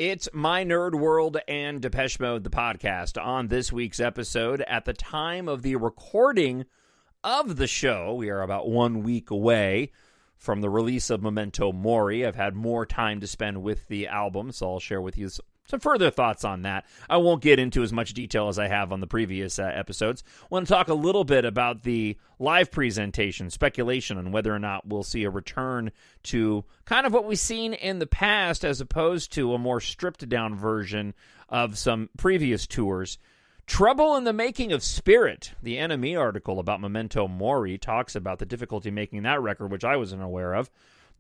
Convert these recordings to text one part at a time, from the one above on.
It's My Nerd World and Depeche Mode, the podcast. On this week's episode, at the time of the recording of the show, we are about 1 week away from the release of Memento Mori. I've had more time to spend with the album, so I'll share with you some further thoughts on that. I won't get into as much detail as I have on the previous episodes. I want to talk a little bit about the live presentation, speculation on whether or not we'll see a return to kind of what we've seen in the past as opposed to a more stripped-down version of some previous tours. Trouble in the Making of Spirit, the NME article about Memento Mori, talks about the difficulty making that record, which I wasn't aware of.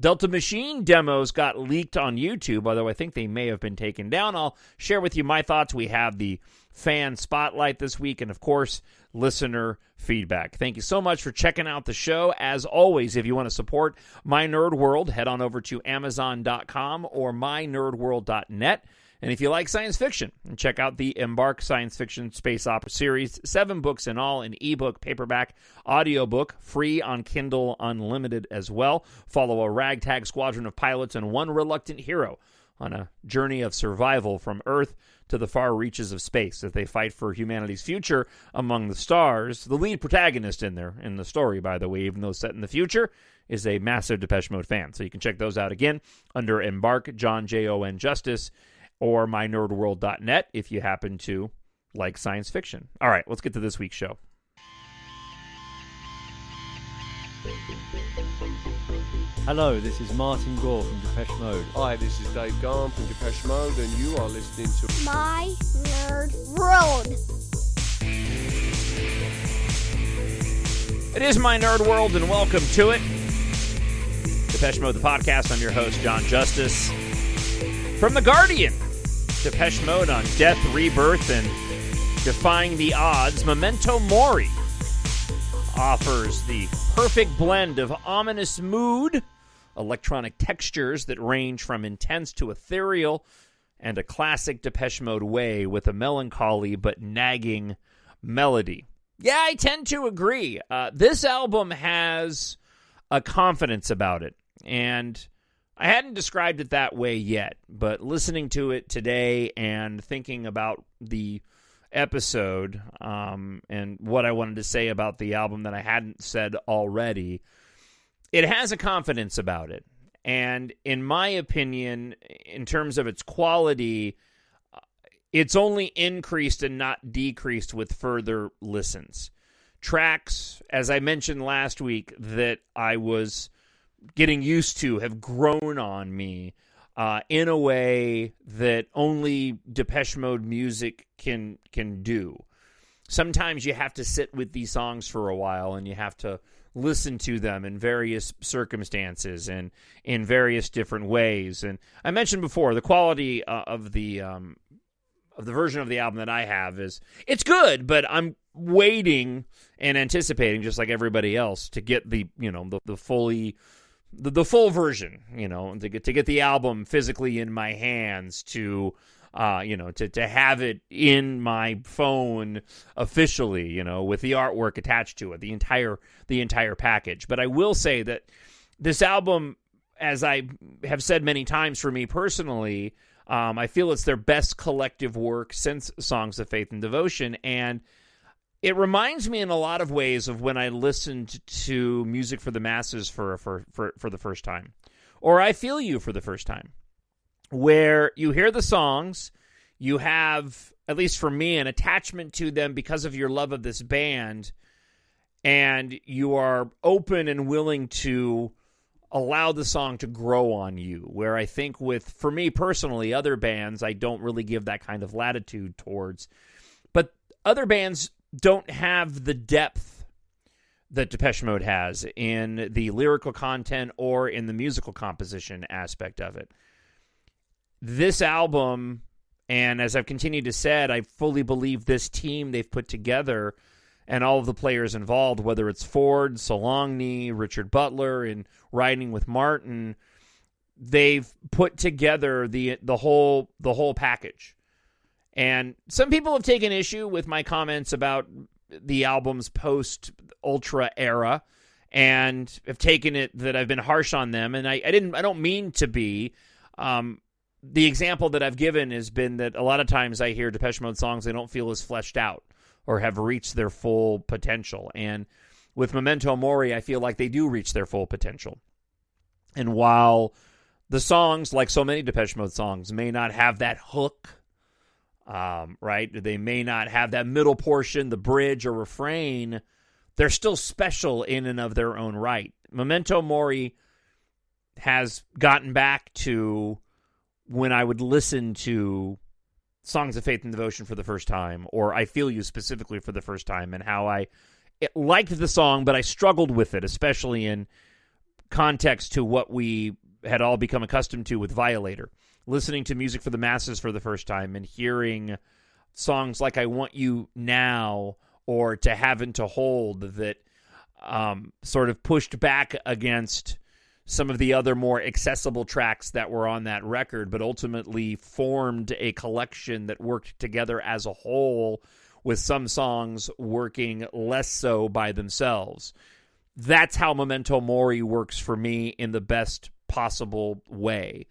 Delta Machine demos got leaked on YouTube, although I think they may have been taken down. I'll share with you my thoughts. We have the fan spotlight this week, and of course, listener feedback. Thank you so much for checking out the show. As always, if you want to support My Nerd World, head on over to Amazon.com or mynerdworld.net. And if you like science fiction, check out the EMBARK science fiction space opera series. 7 books in all, an ebook, paperback, audiobook, free on Kindle Unlimited as well. Follow a ragtag squadron of pilots and one reluctant hero on a journey of survival from Earth to the far reaches of space as they fight for humanity's future among the stars. The lead protagonist in the story, by the way, even though set in the future, is a massive Depeche Mode fan. So you can check those out again under EMBARK, Jon Justice, or mynerdworld.net if you happen to like science fiction. All right, let's get to this week's show. Hello, this is Martin Gore from Depeche Mode. Hi, this is Dave Gahan from Depeche Mode, and you are listening to My Nerd World. It is My Nerd World, and welcome to it. Depeche Mode, the podcast. I'm your host, Jon Justice. From The Guardian, Depeche Mode on death, rebirth, and defying the odds, Memento Mori offers the perfect blend of ominous mood, electronic textures that range from intense to ethereal, and a classic Depeche Mode way with a melancholy but nagging melody. Yeah, I tend to agree. This album has a confidence about it, and I hadn't described it that way yet, but listening to it today and thinking about the episode and what I wanted to say about the album that I hadn't said already, it has a confidence about it. And in my opinion, in terms of its quality, it's only increased and not decreased with further listens. Tracks, as I mentioned last week, that I was getting used to have grown on me in a way that only Depeche Mode music can do. Sometimes you have to sit with these songs for a while and you have to listen to them in various circumstances and in various different ways. And I mentioned before, the quality of the version of the album that I have it's good, but I'm waiting and anticipating, just like everybody else, to get the full version, to get the album physically in my hands, to have it in my phone officially, with the artwork attached to it, the entire package. But I will say that this album, as I have said many times, for me personally, I feel it's their best collective work since Songs of Faith and Devotion, and it reminds me in a lot of ways of when I listened to music for the masses for the first time, or I Feel You for the first time, where you hear the songs, you have, at least for me, an attachment to them because of your love of this band, and you are open and willing to allow the song to grow on you, where I think for me personally, other bands, I don't really give that kind of latitude towards. But other bands don't have the depth that Depeche Mode has in the lyrical content or in the musical composition aspect of it. This album, and as I've continued to say, I fully believe this team they've put together and all of the players involved, whether it's Ford, Solongny, Richard Butler, and writing with Martin, they've put together the whole package. And some people have taken issue with my comments about the album's post-Ultra era and have taken it that I've been harsh on them, and I don't mean to be. the example that I've given has been that a lot of times I hear Depeche Mode songs, they don't feel as fleshed out or have reached their full potential. And with Memento Mori, I feel like they do reach their full potential. And while the songs, like so many Depeche Mode songs, may not have that hook, right? They may not have that middle portion, the bridge or refrain, they're still special in and of their own right. Memento Mori has gotten back to when I would listen to Songs of Faith and Devotion for the first time, or I Feel You specifically for the first time, and how I liked the song, but I struggled with it, especially in context to what we had all become accustomed to with Violator. Listening to music for the masses for the first time and hearing songs like I Want You Now or To Have and To Hold that sort of pushed back against some of the other more accessible tracks that were on that record, but ultimately formed a collection that worked together as a whole, with some songs working less so by themselves. That's how Memento Mori works for me in the best possible way.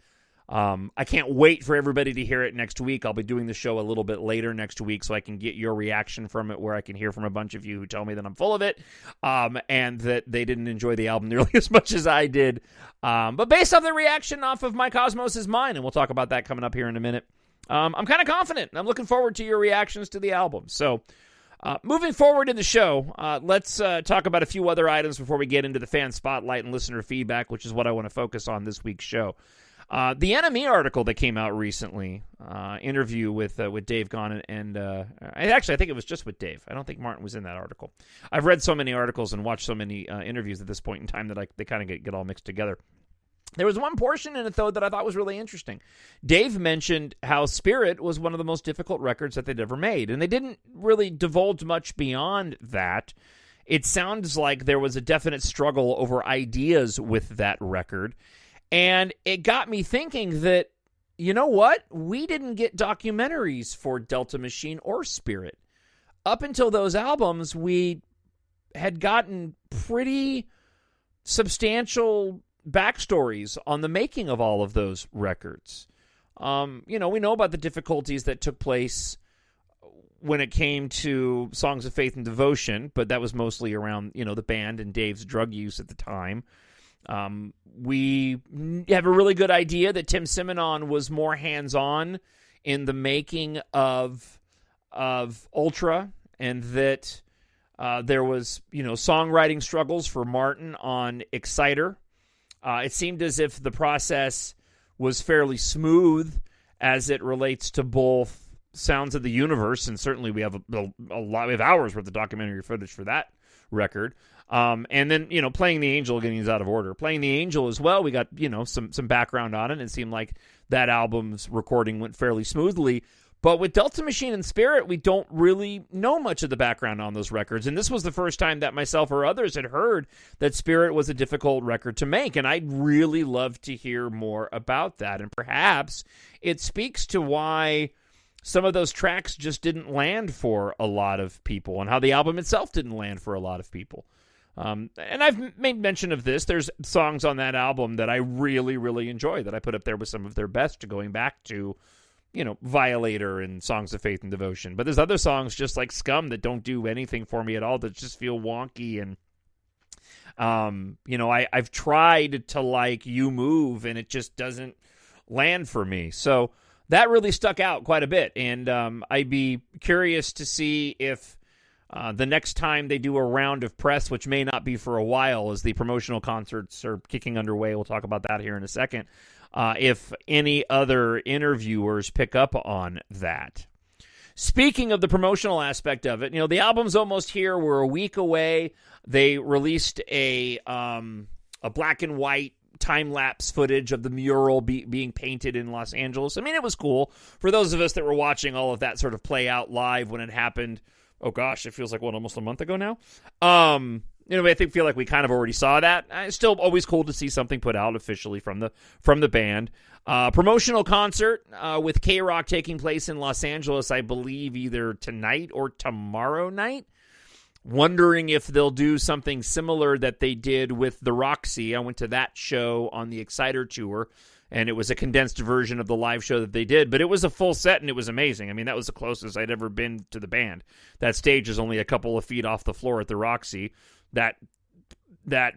I can't wait for everybody to hear it next week. I'll be doing the show a little bit later next week so I can get your reaction from it, where I can hear from a bunch of you who tell me that I'm full of it, and that they didn't enjoy the album nearly as much as I did. But based on the reaction off of My Cosmos Is Mine, and we'll talk about that coming up here in a minute, I'm kind of confident. I'm looking forward to your reactions to the album. So moving forward in the show, let's talk about a few other items before we get into the fan spotlight and listener feedback, which is what I want to focus on this week's show. The NME article that came out recently, interview with Dave Gahan, and I think it was just with Dave. I don't think Martin was in that article. I've read so many articles and watched so many interviews at this point in time that they kind of get all mixed together. There was one portion in it, though, that I thought was really interesting. Dave mentioned how Spirit was one of the most difficult records that they'd ever made, and they didn't really divulge much beyond that. It sounds like there was a definite struggle over ideas with that record. And it got me thinking that, you know what? We didn't get documentaries for Delta Machine or Spirit. Up until those albums, we had gotten pretty substantial backstories on the making of all of those records. We know about the difficulties that took place when it came to Songs of Faith and Devotion, but that was mostly around, the band and Dave's drug use at the time. We have a really good idea that Tim Simonon was more hands-on in the making of Ultra, and that there was, songwriting struggles for Martin on Exciter. It seemed as if the process was fairly smooth as it relates to both Sounds of the Universe, and certainly we have a lot, we have hours worth of documentary footage for that record. And then, Playing the Angel, again, he's out of order. Playing the Angel as well, we got, some background on it, and it seemed like that album's recording went fairly smoothly. But with Delta Machine and Spirit, we don't really know much of the background on those records. And this was the first time that myself or others had heard that Spirit was a difficult record to make. And I'd really love to hear more about that. And perhaps it speaks to why some of those tracks just didn't land for a lot of people, and how the album itself didn't land for a lot of people. And I've made mention of this. There's songs on that album that I really, really enjoy, that I put up there with some of their best, going back to, Violator and Songs of Faith and Devotion. But there's other songs just like Scum that don't do anything for me at all, that just feel wonky. And, I've tried to like You Move, and it just doesn't land for me. So that really stuck out quite a bit. And I'd be curious to see if the next time they do a round of press, which may not be for a while, as the promotional concerts are kicking underway, we'll talk about that here in a second, if any other interviewers pick up on that. Speaking of the promotional aspect of it, the album's almost here. We're a week away. They released a black and white time-lapse footage of the mural being painted in Los Angeles. I mean, it was cool. For those of us that were watching all of that sort of play out live when it happened, oh gosh, it feels like, almost a month ago now? I feel like we kind of already saw that. It's still always cool to see something put out officially from the band. Promotional concert with K-Rock taking place in Los Angeles, I believe, either tonight or tomorrow night. Wondering if they'll do something similar that they did with the Roxy. I went to that show on the Exciter tour, and it was a condensed version of the live show that they did, but it was a full set, and it was amazing. I mean, that was the closest I'd ever been to the band. That stage is only a couple of feet off the floor at the Roxy. That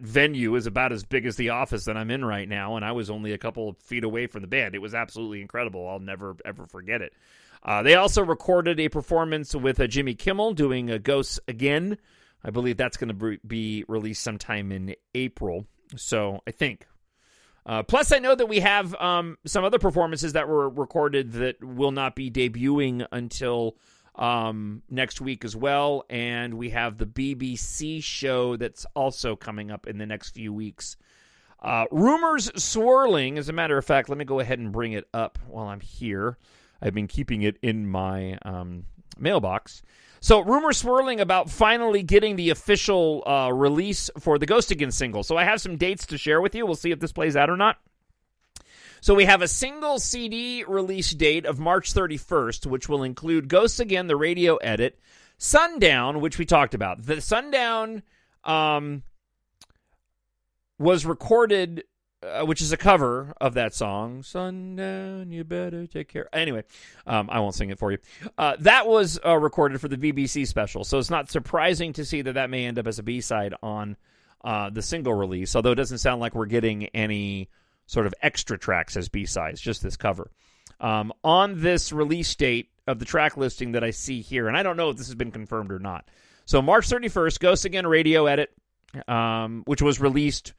venue is about as big as the office that I'm in right now, and I was only a couple of feet away from the band. It was absolutely incredible. I'll never, ever forget it. They also recorded a performance with Jimmy Kimmel doing Ghosts Again. I believe that's going to be released sometime in April, so I think. Plus, I know that we have some other performances that were recorded that will not be debuting until next week as well, and we have the BBC show that's also coming up in the next few weeks. Rumors swirling, as a matter of fact, let me go ahead and bring it up while I'm here. I've been keeping it in my mailbox. So, rumors swirling about finally getting the official release for the Ghost Again single. So, I have some dates to share with you. We'll see if this plays out or not. So, we have a single CD release date of March 31st, which will include Ghosts Again, the radio edit, Sundown, which we talked about. The Sundown was recorded, which is a cover of that song, Sundown, you better take care. Anyway, I won't sing it for you. That was recorded for the BBC special, so it's not surprising to see that may end up as a B-side on the single release, although it doesn't sound like we're getting any sort of extra tracks as B-sides, just this cover. On this release date of the track listing that I see here, and I don't know if this has been confirmed or not. So March 31st, Ghosts Again radio edit, which was released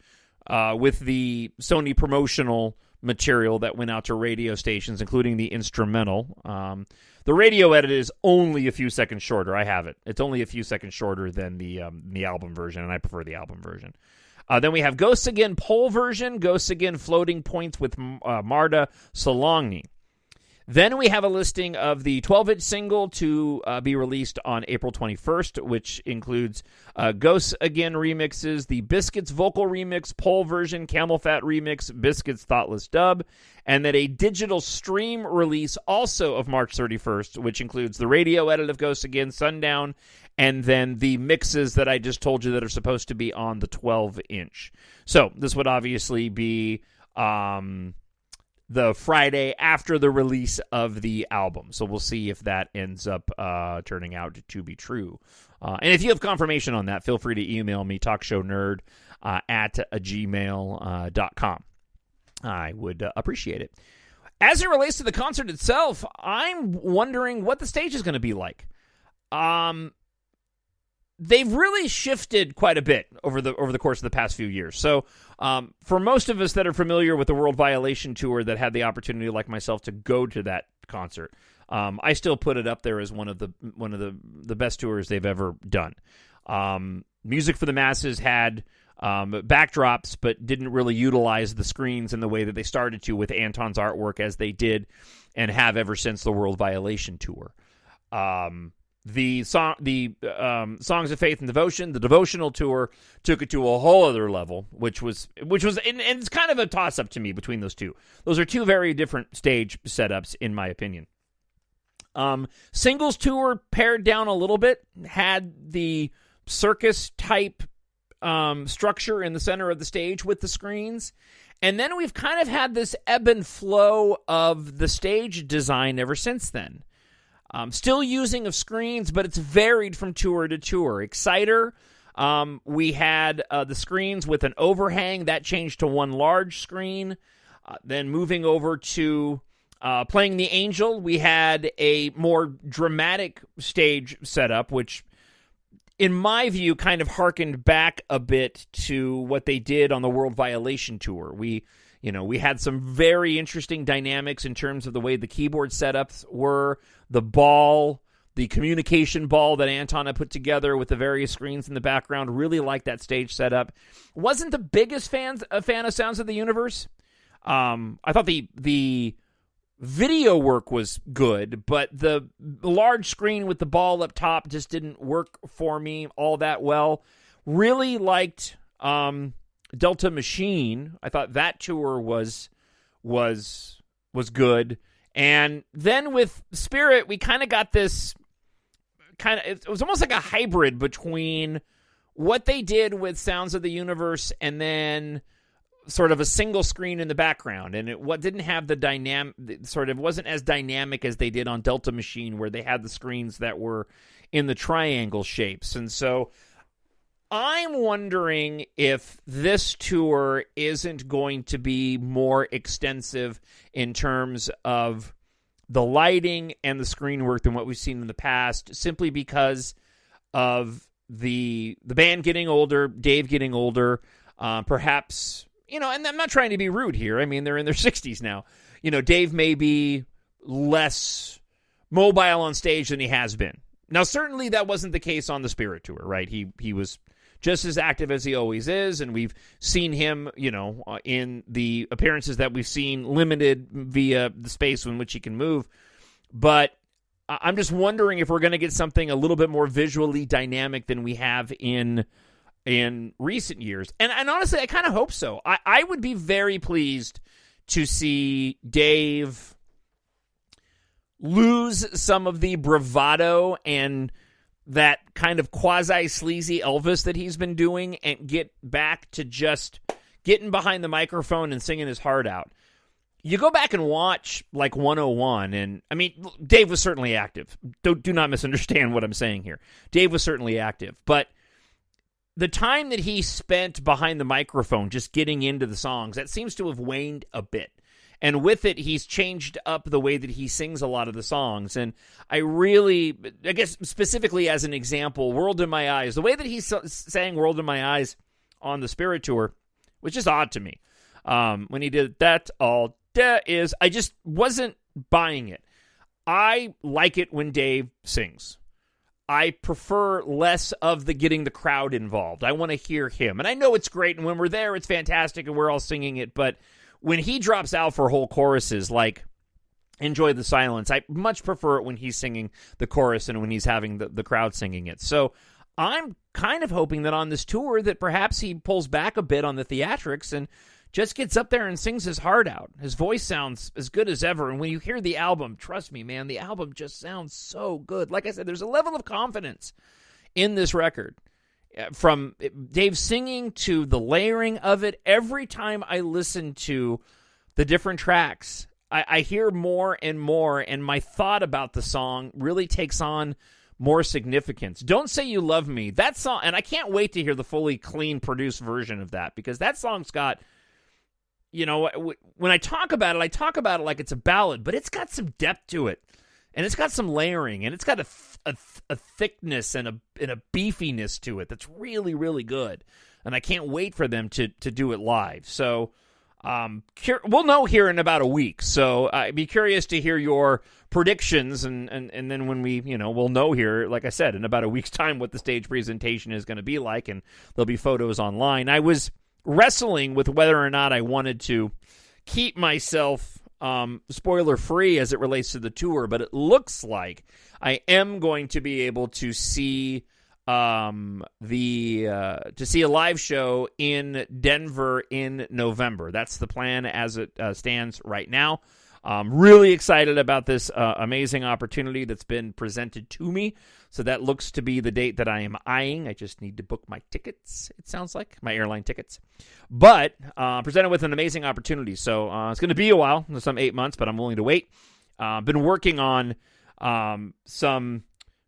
with the Sony promotional material that went out to radio stations, including the instrumental. The radio edit is only a few seconds shorter. I have it. It's only a few seconds shorter than the album version, and I prefer the album version. Then we have Ghosts Again Pole version, Ghosts Again Floating Points with Marta Solongni. Then we have a listing of the 12-inch single to be released on April 21st, which includes Ghosts Again remixes, the Biscuits vocal remix, Pole version, Camel Fat remix, Biscuits Thoughtless dub, and then a digital stream release also of March 31st, which includes the radio edit of Ghosts Again, Sundown, and then the mixes that I just told you that are supposed to be on the 12-inch. So this would obviously be the Friday after the release of the album. So we'll see if that ends up turning out to be true. And if you have confirmation on that, feel free to email me, talkshownerd at gmail.com. I would appreciate it. As it relates to the concert itself, I'm wondering what the stage is going to be like. They've really shifted quite a bit over the course of the past few years. So, for most of us that are familiar with the World Violation Tour that had the opportunity, like myself, to go to that concert, I still put it up there as one of the best tours they've ever done. Music for the Masses had backdrops, but didn't really utilize the screens in the way that they started to with Anton's artwork, as they did and have ever since the World Violation Tour. The Songs of Faith and Devotion, the devotional tour, took it to a whole other level, which was, and it's kind of a toss-up to me between those two. Those are two very different stage setups, in my opinion. Singles tour, pared down a little bit, had the circus-type structure in the center of the stage with the screens, and then we've kind of had this ebb and flow of the stage design ever since then. Still using of screens, but it's varied from tour to tour. Exciter, we had the screens with an overhang. That changed to one large screen. Then moving over to Playing the Angel, we had a more dramatic stage setup, which, in my view, kind of harkened back a bit to what they did on the World Violation Tour. We had some very interesting dynamics in terms of the way the keyboard setups were, the ball, the communication ball that Anton had put together with the various screens in the background. Really liked that stage setup. Wasn't the biggest fan of Sounds of the Universe. I thought the video work was good, but the large screen with the ball up top just didn't work for me all that well. Really liked Delta Machine. I thought that tour was good. And then with Spirit, we kind of got this it was almost like a hybrid between what they did with Sounds of the Universe and then sort of a single screen in the background, and it didn't have the dynamic, sort of wasn't as dynamic as they did on Delta Machine, where they had the screens that were in the triangle shapes. And so I'm wondering if this tour isn't going to be more extensive in terms of the lighting and the screen work than what we've seen in the past, simply because of the band getting older, Dave getting older, perhaps, and I'm not trying to be rude here. I mean, they're in their 60s now. Dave may be less mobile on stage than he has been. Now, certainly that wasn't the case on the Spirit Tour, right? He was just as active as he always is, and we've seen him, in the appearances that we've seen, limited via the space in which he can move. But I'm just wondering if we're going to get something a little bit more visually dynamic than we have in recent years. And honestly, I kind of hope so. I would be very pleased to see Dave lose some of the bravado and that kind of quasi-sleazy Elvis that he's been doing and get back to just getting behind the microphone and singing his heart out. You go back and watch, like, 101, and, I mean, Dave was certainly active. Do not misunderstand what I'm saying here. Dave was certainly active, but the time that he spent behind the microphone just getting into the songs, that seems to have waned a bit. And with it, he's changed up the way that he sings a lot of the songs. And I guess specifically as an example, World in My Eyes, the way that he sang World in My Eyes on the Spirit Tour was just odd to me. When he did that, all there is, I just wasn't buying it. I like it when Dave sings. I prefer less of the getting the crowd involved. I want to hear him. And I know it's great, and when we're there, it's fantastic, and we're all singing it, but when he drops out for whole choruses, like Enjoy the Silence, I much prefer it when he's singing the chorus and when he's having the crowd singing it. So I'm kind of hoping that on this tour that perhaps he pulls back a bit on the theatrics and just gets up there and sings his heart out. His voice sounds as good as ever, and when you hear the album, trust me, man, the album just sounds so good. Like I said, there's a level of confidence in this record. From Dave singing to the layering of it, every time I listen to the different tracks, I hear more and more, and my thought about the song really takes on more significance. Don't Say You Love Me, that song, and I can't wait to hear the fully clean produced version of that, because that song's got, when I talk about it like it's a ballad, but it's got some depth to it. And it's got some layering, and it's got a thickness and a beefiness to it that's really, really good. And I can't wait for them to do it live. So we'll know here in about a week. So I'd be curious to hear your predictions, and then when we'll know here, like I said, in about a week's time what the stage presentation is going to be like, and there'll be photos online. I was wrestling with whether or not I wanted to keep myself spoiler free as it relates to the tour, but it looks like I am going to be able to see a live show in Denver in November. That's the plan as it stands right now. Really excited about this amazing opportunity that's been presented to me. So that looks to be the date that I am eyeing. I just need to book my tickets, it sounds like, my airline tickets. But presented with an amazing opportunity. So it's going to be a while, some 8 months, but I'm willing to wait. Been working on some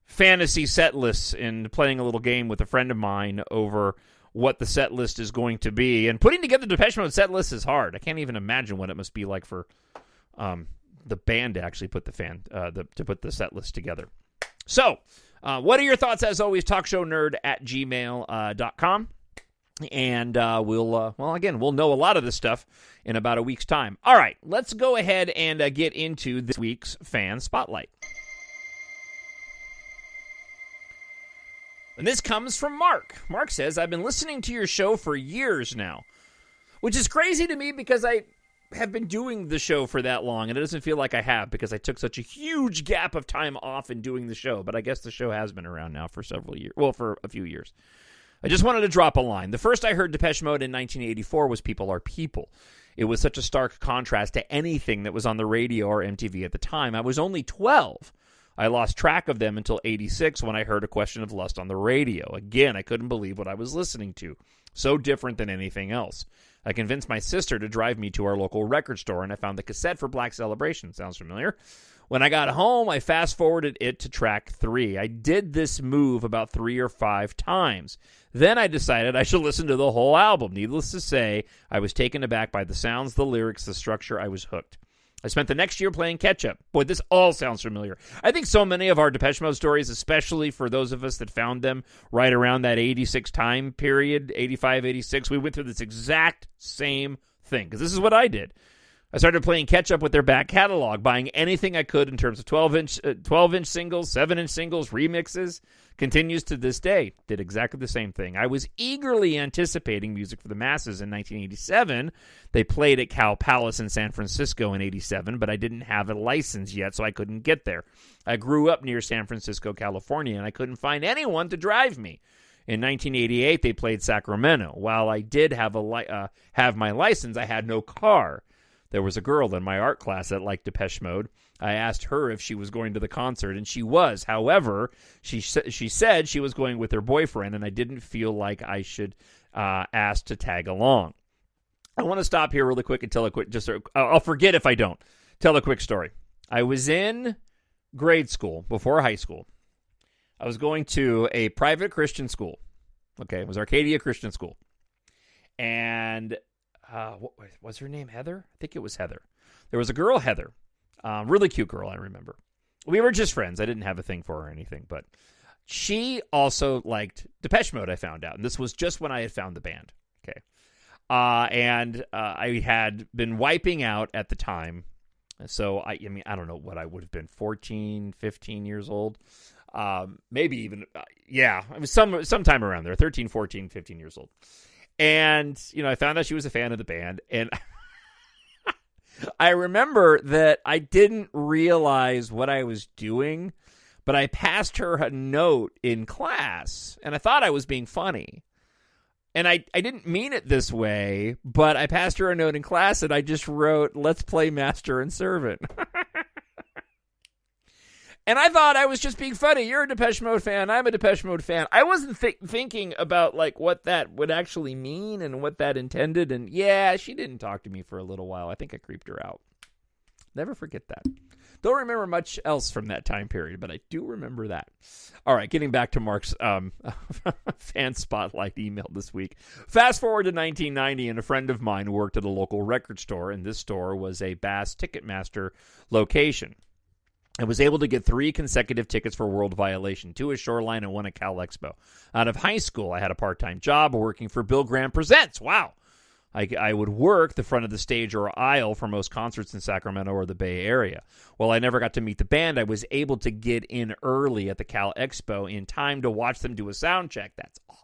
fantasy set lists and playing a little game with a friend of mine over what the set list is going to be. And putting together the Depeche Mode set list is hard. I can't even imagine what it must be like for the band to actually put to put the set list together. So, what are your thoughts? As always, talkshownerd@gmail.com. And we'll know a lot of this stuff in about a week's time. All right, let's go ahead and get into this week's Fan Spotlight. And this comes from Mark. Mark says, I've been listening to your show for years now, which is crazy to me because I have been doing the show for that long, and it doesn't feel like I have because I took such a huge gap of time off in doing the show. But I guess the show has been around now for several years. Well, for a few years. I just wanted to drop a line. The first I heard Depeche Mode in 1984 was People Are People. It was such a stark contrast to anything that was on the radio or MTV at the time. I was only 12. I lost track of them until 86 when I heard A Question of Lust on the radio. Again, I couldn't believe what I was listening to. So different than anything else. I convinced my sister to drive me to our local record store, and I found the cassette for Black Celebration. Sounds familiar? When I got home, I fast-forwarded it to track 3. I did this move about 3 or 5 times. Then I decided I should listen to the whole album. Needless to say, I was taken aback by the sounds, the lyrics, the structure. I was hooked. I spent the next year playing catch-up. Boy, this all sounds familiar. I think so many of our Depeche Mode stories, especially for those of us that found them right around that 86 time period, 85, 86, we went through this exact same thing, because this is what I did. I started playing catch-up with their back catalog, buying anything I could in terms of 12-inch singles, 7-inch singles, remixes. Continues to this day. Did exactly the same thing. I was eagerly anticipating Music for the Masses in 1987. They played at Cow Palace in San Francisco in 87, but I didn't have a license yet, so I couldn't get there. I grew up near San Francisco, California, and I couldn't find anyone to drive me. In 1988, they played Sacramento. While I did have my license, I had no car. There was a girl in my art class that liked Depeche Mode. I asked her if she was going to the concert, and she was. However, she said she was going with her boyfriend, and I didn't feel like I should ask to tag along. I want to stop here really quick and tell a quick, I'll forget if I don't. Tell a quick story. I was in grade school, before high school. I was going to a private Christian school. Okay, it was Arcadia Christian School. And what was her name? Heather? I think it was Heather. There was a girl, Heather. Really cute girl, I remember. We were just friends. I didn't have a thing for her or anything, but she also liked Depeche Mode, I found out. And this was just when I had found the band. Okay. And I had been wiping out at the time. So, I don't know what I would have been, 14, 15 years old. Maybe even, it was sometime around there, 13, 14, 15 years old. And, I found out she was a fan of the band, and I remember that I didn't realize what I was doing, but I passed her a note in class, and I thought I was being funny. And I didn't mean it this way, but I passed her a note in class, and I just wrote, "Let's play Master and Servant." And I thought I was just being funny. You're a Depeche Mode fan. I'm a Depeche Mode fan. I wasn't thinking about what that would actually mean and what that intended. And yeah, she didn't talk to me for a little while. I think I creeped her out. Never forget that. Don't remember much else from that time period, but I do remember that. All right, getting back to Mark's fan spotlight email this week. Fast forward to 1990, and a friend of mine worked at a local record store, and this store was a Bass Ticketmaster location. I was able to get 3 consecutive tickets for World Violation, 2 at Shoreline and 1 at Cal Expo. Out of high school, I had a part-time job working for Bill Graham Presents. Wow. I would work the front of the stage or aisle for most concerts in Sacramento or the Bay Area. While I never got to meet the band, I was able to get in early at the Cal Expo in time to watch them do a sound check. That's awesome.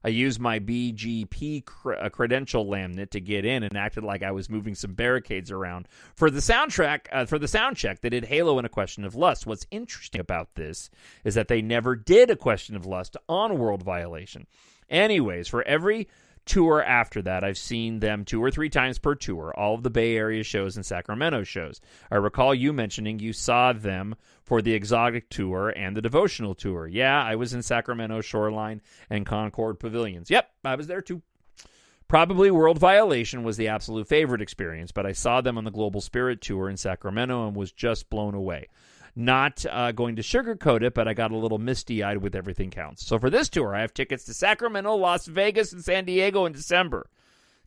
I used my BGP credential laminate to get in and acted like I was moving some barricades around. For the sound check, they did Halo and A Question of Lust. What's interesting about this is that they never did A Question of Lust on World Violation. Anyways, for every tour after that, I've seen them 2 or 3 times per tour, all of the Bay Area shows and Sacramento shows. I recall you mentioning you saw them for the Exotic Tour and the Devotional Tour. Yeah, I was in Sacramento, Shoreline, and Concord Pavilions. Yep, I was there too. Probably World Violation was the absolute favorite experience, but I saw them on the Global Spirit Tour in Sacramento and was just blown away. Not going to sugarcoat it, but I got a little misty-eyed with Everything Counts. So for this tour, I have tickets to Sacramento, Las Vegas, and San Diego in December.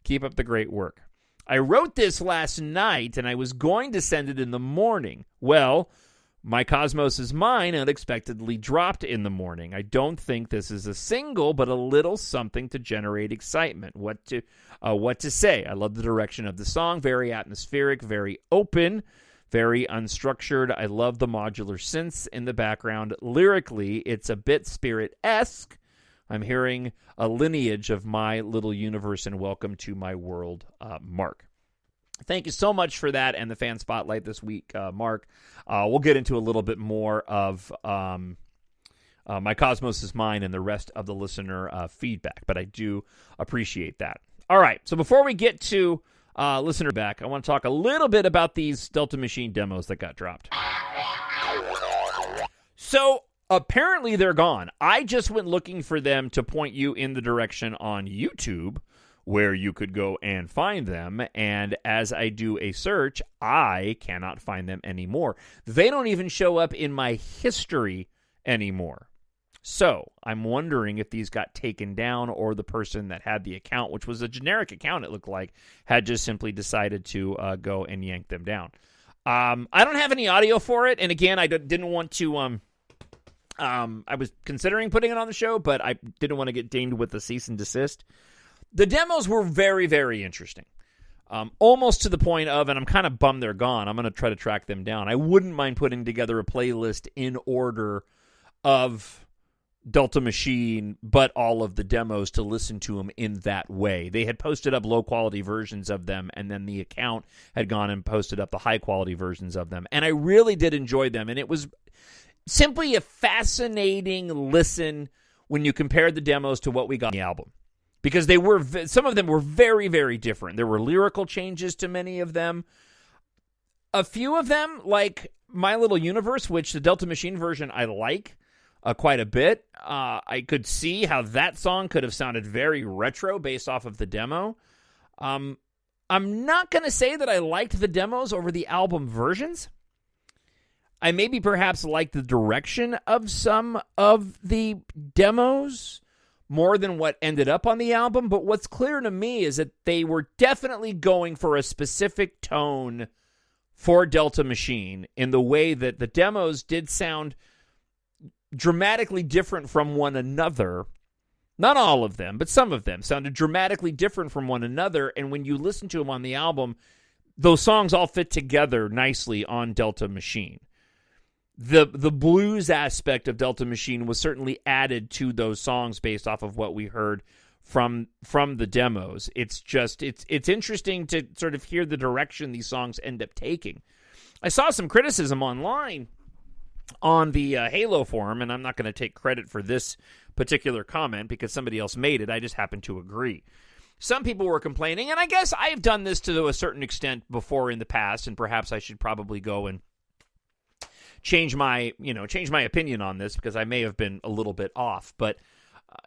Keep up the great work. I wrote this last night, and I was going to send it in the morning. Well, My Cosmos Is Mine unexpectedly dropped in the morning. I don't think this is a single, but a little something to generate excitement. What to say? I love the direction of the song. Very atmospheric, very open. Very unstructured. I love the modular synths in the background. Lyrically, it's a bit Spirit-esque. I'm hearing a lineage of my little universe, and welcome to my world, Mark. Thank you so much for that and the fan spotlight this week, Mark. We'll get into a little bit more of My Cosmos Is Mine and the rest of the listener feedback, but I do appreciate that. All right, so before we get to listener back, I want to talk a little bit about these Delta Machine demos that got dropped. So apparently they're gone. I just went looking for them to point you in the direction on YouTube where you could go and find them. And as I do a search, I cannot find them anymore. They don't even show up in my history anymore. So I'm wondering if these got taken down or the person that had the account, which was a generic account, it looked like, had just simply decided to go and yank them down. I don't have any audio for it. And again, I didn't want to... I was considering putting it on the show, but I didn't want to get dinged with the cease and desist. The demos were very, very interesting. Almost to the point of, and I'm kind of bummed they're gone. I'm going to try to track them down. I wouldn't mind putting together a playlist in order of Delta Machine, but all of the demos to listen to them in that way. They had posted up low-quality versions of them, and then the account had gone and posted up the high-quality versions of them. And I really did enjoy them, and it was simply a fascinating listen when you compared the demos to what we got in the album. Because they were, some of them were very, very different. There were lyrical changes to many of them. A few of them, like My Little Universe, which the Delta Machine version I like quite a bit. I could see how that song could have sounded very retro based off of the demo. I'm not going to say that I liked the demos over the album versions. I maybe perhaps liked the direction of some of the demos more than what ended up on the album, but what's clear to me is that they were definitely going for a specific tone for Delta Machine in the way that the demos did sound dramatically different from one another. Not all of them, but some of them sounded dramatically different from one another, and when you listen to them on the album, those songs all fit together nicely on Delta Machine. The blues aspect of Delta Machine was certainly added to those songs based off of what we heard from the demos. It's interesting to sort of hear the direction these songs end up taking. I saw some criticism online on the Halo forum, and I'm not going to take credit for this particular comment because somebody else made it. I just happen to agree. Some people were complaining, and I guess I've done this to a certain extent before in the past, and perhaps I should probably go and change my opinion on this because I may have been a little bit off. But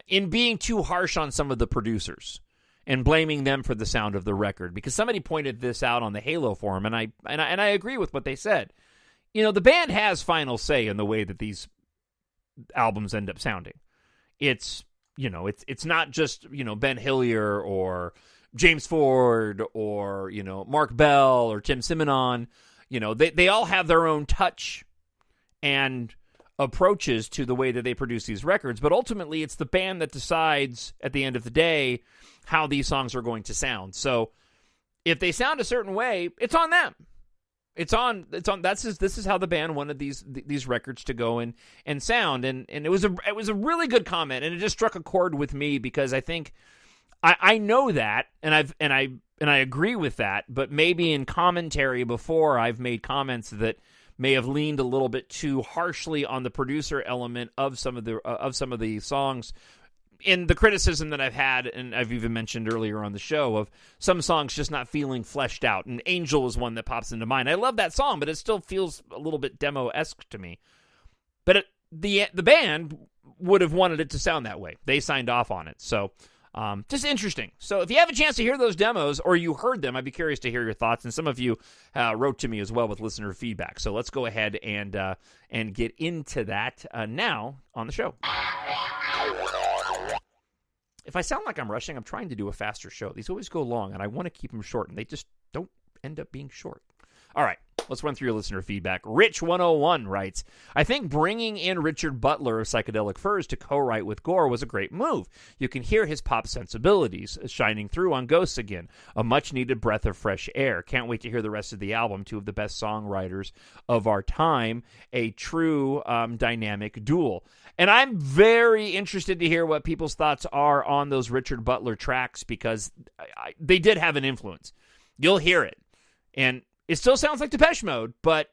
in being too harsh on some of the producers and blaming them for the sound of the record, because somebody pointed this out on the Halo forum, and I agree with what they said. You know, the band has final say in the way that these albums end up sounding. It's not just, Ben Hillier or James Ford or, Mark Bell or Tim Simonon. They all have their own touch and approaches to the way that they produce these records, but ultimately it's the band that decides at the end of the day how these songs are going to sound. So if they sound a certain way, it's on them. This is how the band wanted these records to go and sound, and it was a really good comment, and it just struck a chord with me because I think I know that, and I agree with that, but maybe in commentary before I've made comments that may have leaned a little bit too harshly on the producer element of some of the songs. In the criticism that I've had, and I've even mentioned earlier on the show, of some songs just not feeling fleshed out, and Angel is one that pops into mind. I love that song, but it still feels a little bit demo-esque to me. But the band would have wanted it to sound that way. They signed off on it, so just interesting. So if you have a chance to hear those demos, or you heard them, I'd be curious to hear your thoughts, and some of you wrote to me as well with listener feedback. So let's go ahead and get into that now on the show. If I sound like I'm rushing, I'm trying to do a faster show. These always go long, and I want to keep them short, and they just don't end up being short. All right, let's run through your listener feedback. Rich101 writes, I think bringing in Richard Butler of Psychedelic Furs to co-write with Gore was a great move. You can hear his pop sensibilities shining through on Ghosts again. A much-needed breath of fresh air. Can't wait to hear the rest of the album. Two of the best songwriters of our time. A true dynamic duel. And I'm very interested to hear what people's thoughts are on those Richard Butler tracks because they did have an influence. You'll hear it. And it still sounds like Depeche Mode, but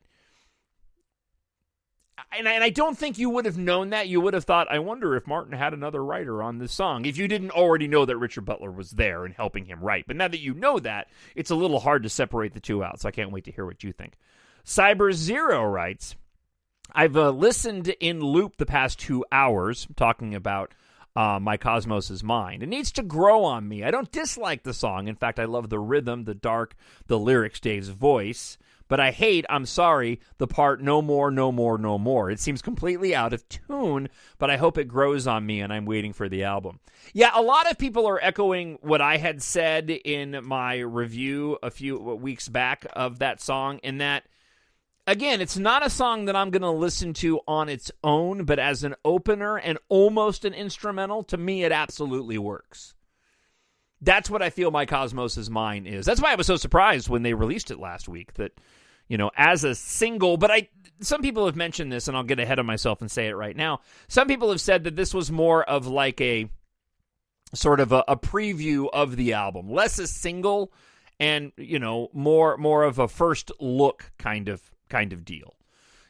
and I don't think you would have known that. You would have thought, I wonder if Martin had another writer on this song, if you didn't already know that Richard Butler was there and helping him write. But now that you know that, it's a little hard to separate the two out, so I can't wait to hear what you think. Cyber Zero writes, I've listened in loop the past 2 hours talking about My Cosmos is Mine. It needs to grow on me. I don't dislike the song. In fact, I love the rhythm, the dark, the lyrics, Dave's voice. But I hate, I'm sorry, the part no more, no more, no more. It seems completely out of tune, but I hope it grows on me, and I'm waiting for the album. Yeah, a lot of people are echoing what I had said in my review a few weeks back of that song, in that, again, it's not a song that I'm going to listen to on its own, but as an opener and almost an instrumental, to me it absolutely works. That's what I feel My Cosmos is Mine is. That's why I was so surprised when they released it last week, that, you know, as a single, but some people have mentioned this, and I'll get ahead of myself and say it right now. Some people have said that this was more of like a sort of a preview of the album, less a single and, you know, more of a first look kind of deal.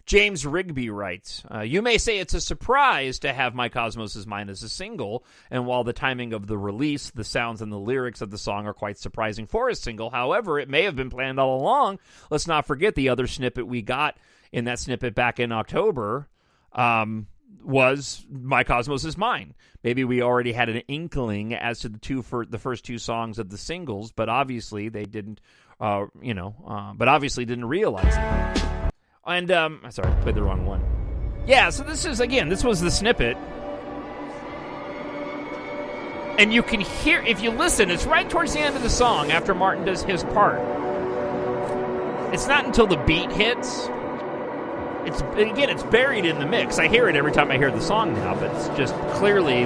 James Rigby writes, you may say it's a surprise to have My Cosmos is Mine as a single, and while the timing of the release, the sounds and the lyrics of the song are quite surprising for a single, however, it may have been planned all along. Let's not forget the other snippet we got in that snippet back in October was My Cosmos is Mine. Maybe we already had an inkling as to the first two songs of the singles, but obviously they didn't, didn't realize it. And, sorry, I played the wrong one. Yeah, so this was the snippet. And you can hear, if you listen, it's right towards the end of the song after Martin does his part. It's not until the beat hits. It's buried in the mix. I hear it every time I hear the song now, but it's just clearly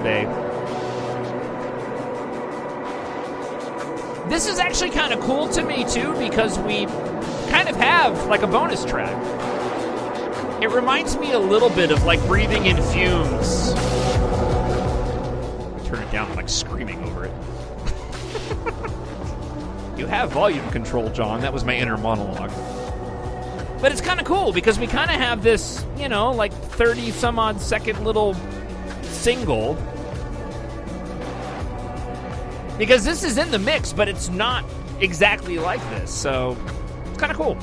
This is actually kind of cool to me, too, because we kind of have, like, a bonus track. It reminds me a little bit of, like, Breathing in Fumes. Turn it down, I'm, like, screaming over it. You have volume control, John. That was my inner monologue. But it's kind of cool, because we kind of have this, you know, like, 30-some-odd second little single. Because this is in the mix, but it's not exactly like this. So, it's kind of cool.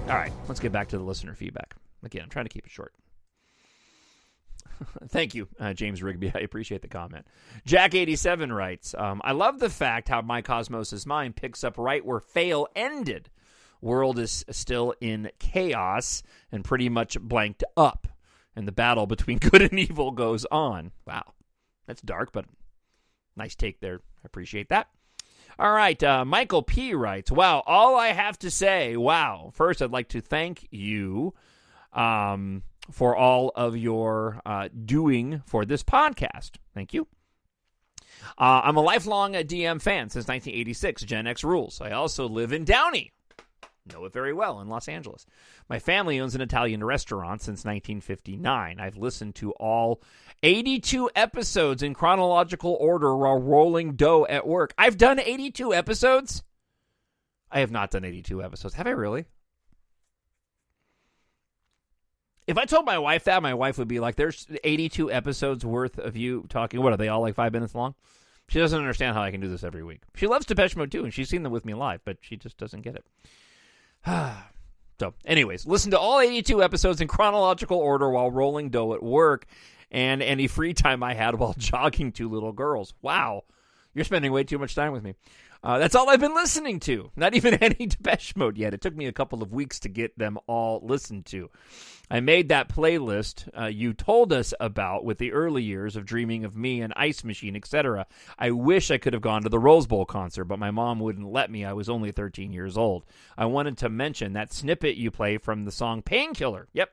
All right, let's get back to the listener feedback. Again, I'm trying to keep it short. Thank you, James Rigby. I appreciate the comment. Jack87 writes, I love the fact how My Cosmos is Mine picks up right where Fail ended. World is still in chaos and pretty much blanked up. And the battle between good and evil goes on. Wow. That's dark, but nice take there. I appreciate that. All right, Michael P. writes, wow, all I have to say, wow. First, I'd like to thank you for all of your doing for this podcast. Thank you. I'm a lifelong DM fan since 1986. Gen X rules. I also live in Downey. Know it very well in Los Angeles. My family owns an Italian restaurant since 1959. I've listened to all 82 episodes in chronological order while rolling dough at work. I've done 82 episodes? I have not done 82 episodes. Have I really? If I told my wife that, my wife would be like, there's 82 episodes worth of you talking. What, are they all like 5 minutes long? She doesn't understand how I can do this every week. She loves Depeche Mode too, and she's seen them with me live, but she just doesn't get it. So, anyways, listen to all 82 episodes in chronological order while rolling dough at work and any free time I had while jogging 2 little girls. Wow, you're spending way too much time with me. That's all I've been listening to. Not even any Depeche Mode yet. It took me a couple of weeks to get them all listened to. I made that playlist you told us about with the early years of Dreaming of Me and Ice Machine, etc. I wish I could have gone to the Rose Bowl concert, but my mom wouldn't let me. I was only 13 years old. I wanted to mention that snippet you play from the song Painkiller. Yep.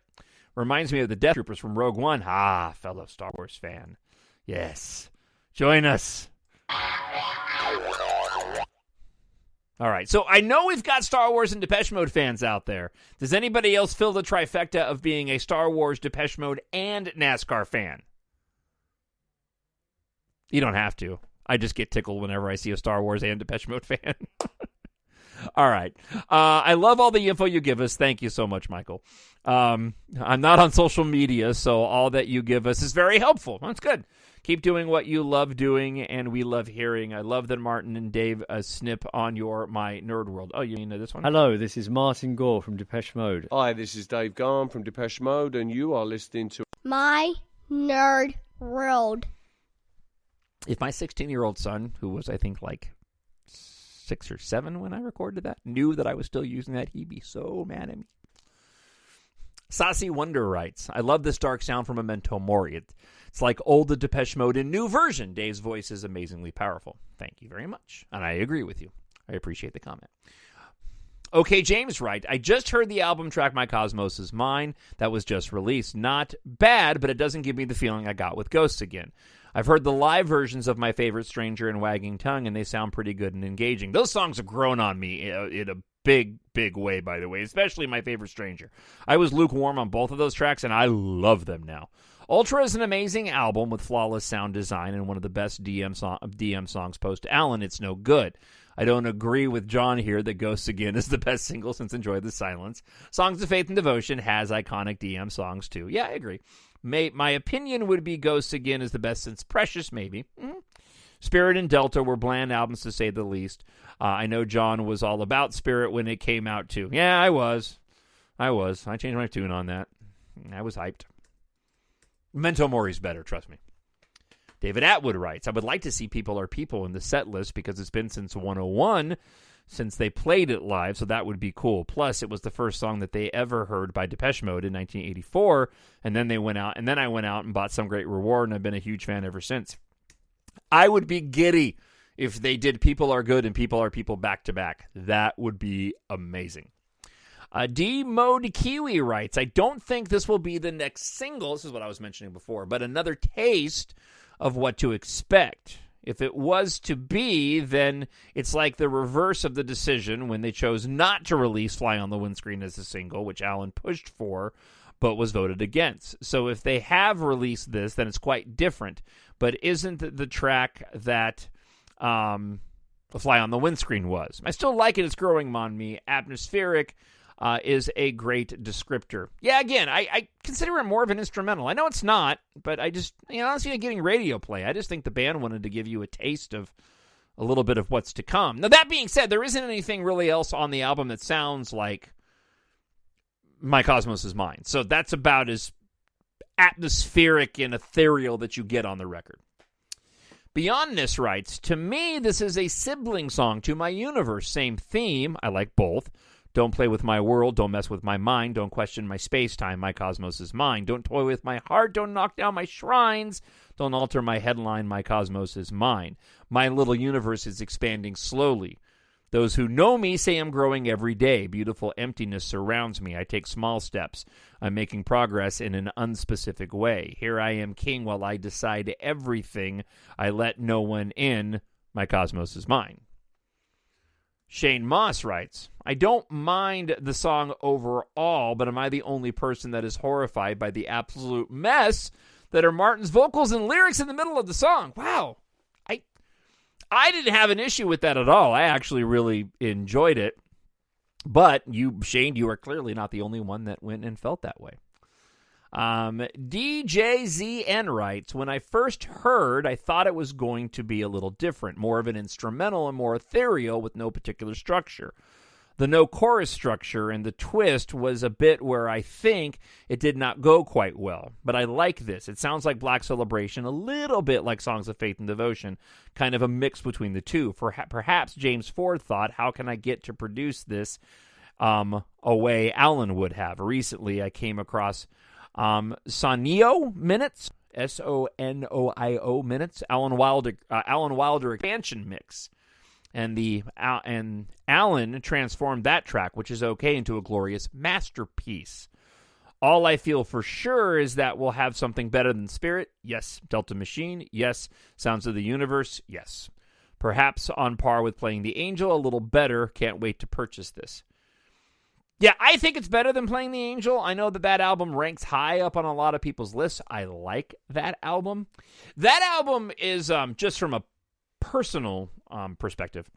Reminds me of the Death Troopers from Rogue One. Ah, fellow Star Wars fan. Yes. Join us. All right, so I know we've got Star Wars and Depeche Mode fans out there. Does anybody else fill the trifecta of being a Star Wars, Depeche Mode, and NASCAR fan? You don't have to. I just get tickled whenever I see a Star Wars and Depeche Mode fan. All right. I love all the info you give us. Thank you so much, Michael. I'm not on social media, so all that you give us is very helpful. That's good. Keep doing what you love doing, and we love hearing. I love that Martin and Dave snip on My Nerd World. Oh, you mean this one? Hello, this is Martin Gore from Depeche Mode. Hi, this is Dave Gahan from Depeche Mode, and you are listening to My Nerd World. If my 16-year-old son, who was, I think, like 6 or 7 when I recorded that, knew that I was still using that, he'd be so mad at me. Saucy Wonder writes, I love this dark sound from Memento Mori. It's like old the Depeche Mode in new version. Dave's voice is amazingly powerful. Thank you very much. And I agree with you. I appreciate the comment. Okay, James writes, I just heard the album track My Cosmos Is Mine that was just released. Not bad, but it doesn't give me the feeling I got with Ghosts Again. I've heard the live versions of My Favorite Stranger and Wagging Tongue, and they sound pretty good and engaging. Those songs have grown on me in a big, big way, by the way, especially My Favorite Stranger. I was lukewarm on both of those tracks, and I love them now. Ultra is an amazing album with flawless sound design and one of the best DM songs post-Alan. It's no good. I don't agree with John here that Ghosts Again is the best single since Enjoy the Silence. Songs of Faith and Devotion has iconic DM songs, too. Yeah, I agree. My opinion would be Ghosts Again is the best since Precious, maybe. Spirit and Delta were bland albums, to say the least. I know John was all about Spirit when it came out, too. Yeah, I was. I changed my tune on that. I was hyped. Memento Mori's better, trust me. David Atwood writes, I would like to see People Are People in the set list because it's been since 101 since they played it live, so that would be cool. Plus, it was the first song that they ever heard by Depeche Mode in 1984, and then I went out and bought Some Great Reward, and I've been a huge fan ever since. I would be giddy if they did People Are Good and People Are People back to back. That would be amazing. D-Mode Kiwi writes, I don't think this will be the next single, this is what I was mentioning before, but another taste of what to expect. If it was to be, then it's like the reverse of the decision when they chose not to release Fly on the Windscreen as a single, which Alan pushed for, but was voted against. So if they have released this, then it's quite different. But isn't the track that Fly on the Windscreen was? I still like it. It's growing on me. Atmospheric is a great descriptor. Yeah, again, I consider it more of an instrumental. I know it's not, but I just, honestly, getting radio play. I just think the band wanted to give you a taste of a little bit of what's to come. Now, that being said, there isn't anything really else on the album that sounds like My Cosmos Is Mine. So that's about as atmospheric and ethereal that you get on the record. Beyondness writes, to me, this is a sibling song to My Universe. Same theme. I like both. Don't play with my world, don't mess with my mind, don't question my space-time, my cosmos is mine. Don't toy with my heart, don't knock down my shrines, don't alter my headline, my cosmos is mine. My little universe is expanding slowly. Those who know me say I'm growing every day. Beautiful emptiness surrounds me. I take small steps. I'm making progress in an unspecific way. Here I am king while I decide everything. I let no one in. My cosmos is mine. Shane Moss writes, I don't mind the song overall, but am I the only person that is horrified by the absolute mess that are Martin's vocals and lyrics in the middle of the song? Wow. I didn't have an issue with that at all. I actually really enjoyed it. But you, Shane, you are clearly not the only one that went and felt that way. DJZN writes, when I first heard, I thought it was going to be a little different, more of an instrumental and more ethereal with no particular structure. The no chorus structure and the twist was a bit where I think it did not go quite well. But I like this. It sounds like Black Celebration, a little bit like Songs of Faith and Devotion, kind of a mix between the two. Perhaps James Ford thought, how can I get to produce this a way Alan would have? Recently, I came across Sonio Minutes, Sonio Minutes, Alan Wilder expansion mix, and Alan transformed that track, which is okay, into a glorious masterpiece. All I feel for sure is that we'll have something better than Spirit. Yes. Delta Machine. Yes. Sounds of the Universe. Yes. Perhaps on par with Playing the Angel, a little better. Can't wait to purchase this. Yeah, I think it's better than Playing the Angel. I know that album ranks high up on a lot of people's lists. I like that album. That album is, just from a personal perspective,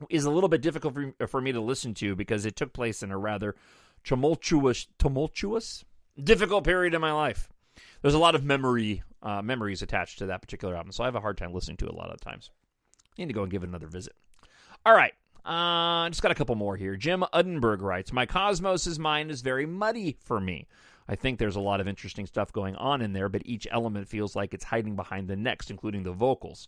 is a little bit difficult for me to listen to because it took place in a rather tumultuous, difficult period in my life. There's a lot of memories attached to that particular album, so I have a hard time listening to it a lot of times. I need to go and give it another visit. All right. Just got a couple more here. Jim Uddenberg writes, My Cosmos Is Mine is very muddy for me. I think there's a lot of interesting stuff going on in there, but each element feels like it's hiding behind the next, including the vocals.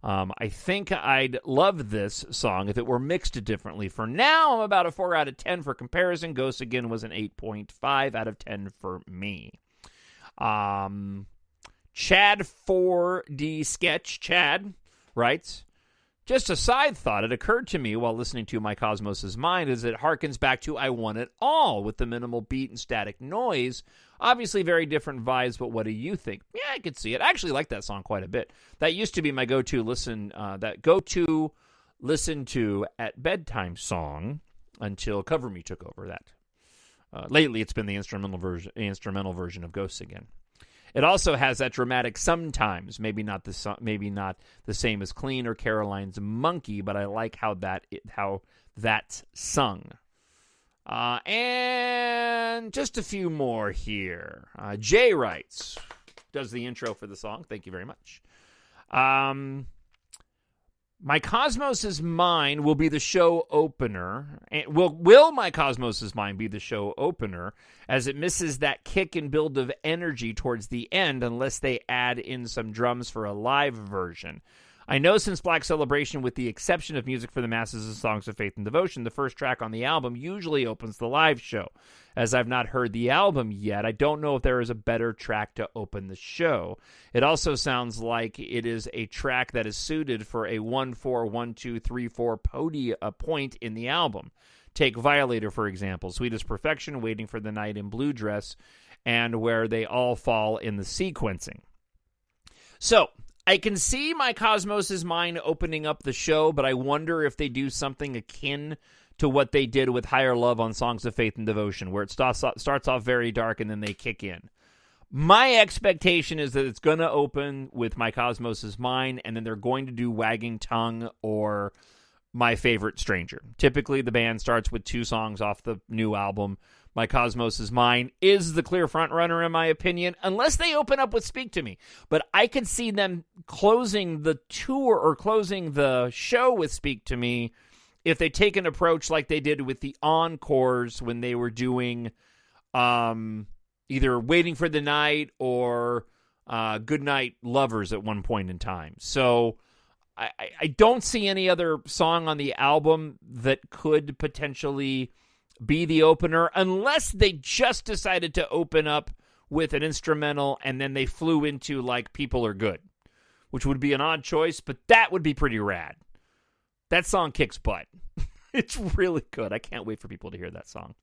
I think I'd love this song if it were mixed differently. For now, I'm about a 4 out of 10 for comparison. Ghosts Again was an 8.5 out of 10 for me. Chad 4D Sketch, Chad writes, just a side thought, it occurred to me while listening to My Cosmos' Mind as it harkens back to I Want It All with the minimal beat and static noise. Obviously very different vibes, but what do you think? Yeah, I could see it. I actually like that song quite a bit. That used to be my go-to listen to at bedtime song until Cover Me took over that. Lately it's been the instrumental version of Ghosts Again. It also has that dramatic sometimes, maybe not the same as Clean or Caroline's Monkey, but I like how that's sung. And just a few more here. Jay writes, does the intro for the song. Thank you very much. My Cosmos' Mind will be the show opener. Will My Cosmos' Mind be the show opener, as it misses that kick and build of energy towards the end unless they add in some drums for a live version. I know since Black Celebration, with the exception of Music for the Masses and Songs of Faith and Devotion, the first track on the album usually opens the live show. As I've not heard the album yet, I don't know if there is a better track to open the show. It also sounds like it is a track that is suited for a 1-4-1-2-3-4 point in the album. Take Violator, for example, Sweet as Perfection, Waiting for the Night in Blue Dress, and where they all fall in the sequencing. So, I can see My Cosmos' Mind opening up the show, but I wonder if they do something akin to what they did with Higher Love on Songs of Faith and Devotion, where it starts off very dark and then they kick in. My expectation is that it's going to open with My Cosmos' Mind, and then they're going to do Wagging Tongue or My Favorite Stranger. Typically, the band starts with 2 songs off the new album. My Cosmos' Mind is the clear frontrunner, in my opinion, unless they open up with Speak to Me. But I could see them closing the tour or closing the show with Speak to Me if they take an approach like they did with the encores when they were doing either Waiting for the Night or Goodnight Lovers at one point in time. So I don't see any other song on the album that could potentially be the opener, unless they just decided to open up with an instrumental and then they flew into, like, People Are Good, which would be an odd choice, but that would be pretty rad. That song kicks butt. It's really good. I can't wait for people to hear that song.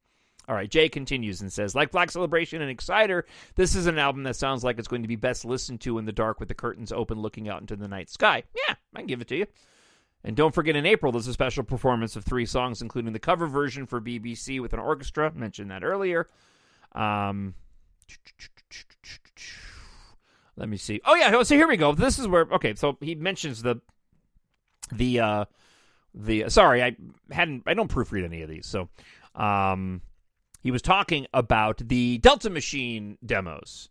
All right, Jay continues and says, like Black Celebration and Exciter, this is an album that sounds like it's going to be best listened to in the dark with the curtains open looking out into the night sky. Yeah, I can give it to you. And don't forget, in April, there's a special performance of 3 songs, including the cover version for BBC with an orchestra. I mentioned that earlier. Let me see. Oh, yeah, so here we go. This is where, okay, so he mentions sorry, I don't proofread any of these. So he was talking about the Delta Machine demos.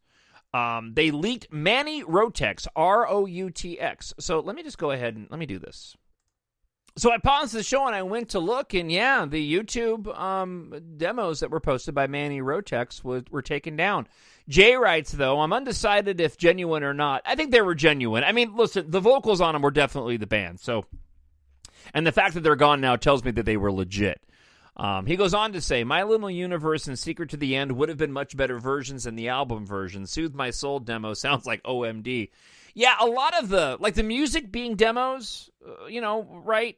They leaked Manny Rotex, Routx. So let me just go ahead and let me do this. So I paused the show and I went to look, and yeah, the YouTube demos that were posted by Manny Rotex were taken down. Jay writes, though, I'm undecided if genuine or not. I think they were genuine. I mean, listen, the vocals on them were definitely the band. So, and the fact that they're gone now tells me that they were legit. He goes on to say, My Little Universe and Secret to the End would have been much better versions than the album version. Soothe My Soul demo sounds like OMD. Yeah, a lot of the music being demos, right?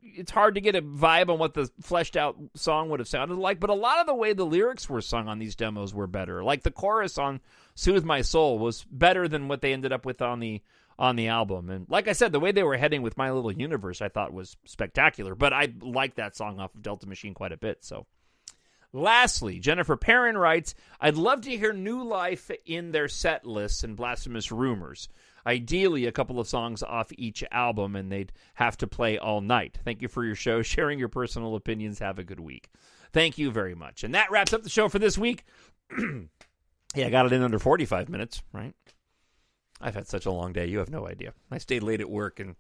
It's hard to get a vibe on what the fleshed out song would have sounded like, but a lot of the way the lyrics were sung on these demos were better. Like the chorus on Soothe My Soul was better than what they ended up with on the album. And like I said, the way they were heading with My Little Universe I thought was spectacular, but I like that song off of Delta Machine quite a bit. So lastly, Jennifer Perrin writes, I'd love to hear New Life in their set lists and Blasphemous Rumors. Ideally, a couple of songs off each album, and they'd have to play all night. Thank you for your show, sharing your personal opinions. Have a good week. Thank you very much. And that wraps up the show for this week. Yeah, I got it in under 45 minutes, right? I've had such a long day. You have no idea. I stayed late at work, and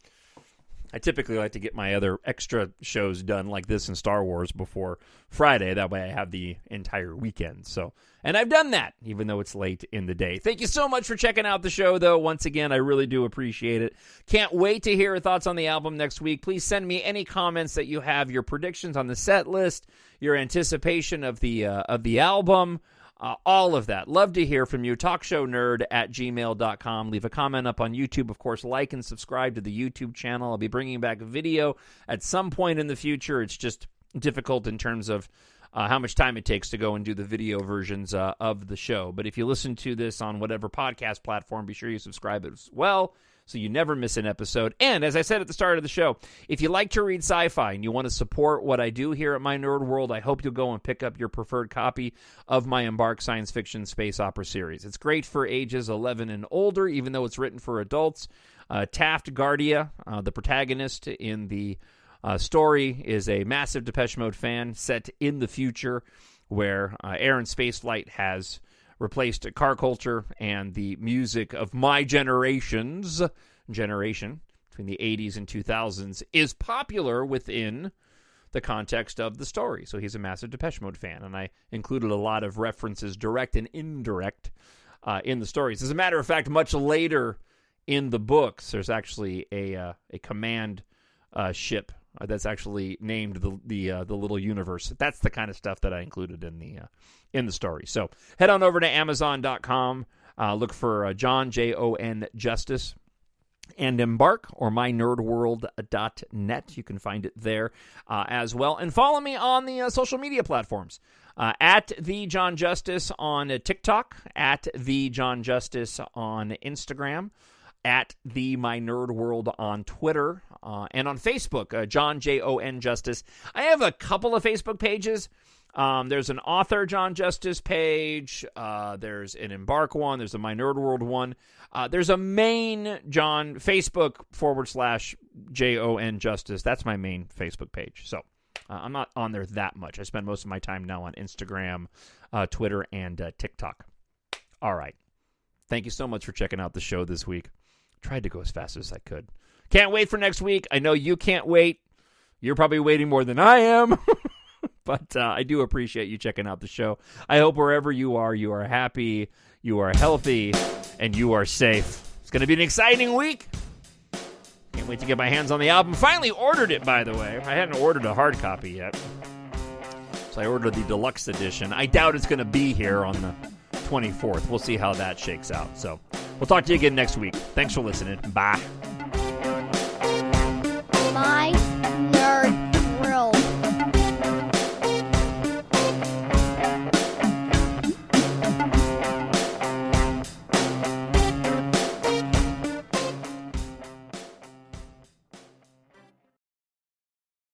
I typically like to get my other extra shows done like this in Star Wars before Friday. That way I have the entire weekend. And I've done that, even though it's late in the day. Thank you so much for checking out the show, though. Once again, I really do appreciate it. Can't wait to hear your thoughts on the album next week. Please send me any comments that you have, your predictions on the set list, your anticipation of the album. All of that. Love to hear from you. talkshownerd@gmail.com. Leave a comment up on YouTube. Of course, like and subscribe to the YouTube channel. I'll be bringing back video at some point in the future. It's just difficult in terms of how much time it takes to go and do the video versions of the show. But if you listen to this on whatever podcast platform, be sure you subscribe as well, so you never miss an episode. And as I said at the start of the show, if you like to read sci-fi and you want to support what I do here at My Nerd World, I hope you'll go and pick up your preferred copy of my EMBARK science fiction space opera series. It's great for ages 11 and older, even though it's written for adults. Taft Guardia, the protagonist in the story, is a massive Depeche Mode fan set in the future where air and space flight has replaced car culture, and the music of my generation between the 80s and 2000s is popular within the context of the story. So he's a massive Depeche Mode fan, and I included a lot of references, direct and indirect, in the stories. As a matter of fact, much later in the books, there's actually a command ship that's actually named the little universe. That's the kind of stuff that I included in the story. So head on over to Amazon.com. Look for Jon, Jon Justice, and EMBARK, or mynerdworld.net. You can find it there as well. And follow me on the social media platforms. At the Jon Justice on TikTok, at the Jon Justice on Instagram, at the My Nerd World on Twitter, and on Facebook, Jon, Jon Justice. I have a couple of Facebook pages. There's an author Jon Justice page. There's an EMBARK one. There's a My Nerd World one. There's a main Jon Facebook /Jon Justice. That's my main Facebook page. So I'm not on there that much. I spend most of my time now on Instagram, Twitter, and TikTok. All right. Thank you so much for checking out the show this week. Tried to go as fast as I could. Can't wait for next week. I know you can't wait. You're probably waiting more than I am. But I do appreciate you checking out the show. I hope wherever you are happy, you are healthy, and you are safe. It's going to be an exciting week. Can't wait to get my hands on the album. Finally ordered it, by the way. I hadn't ordered a hard copy yet. So I ordered the deluxe edition. I doubt it's going to be here on the 24th. We'll see how that shakes out. So we'll talk to you again next week. Thanks for listening. Bye.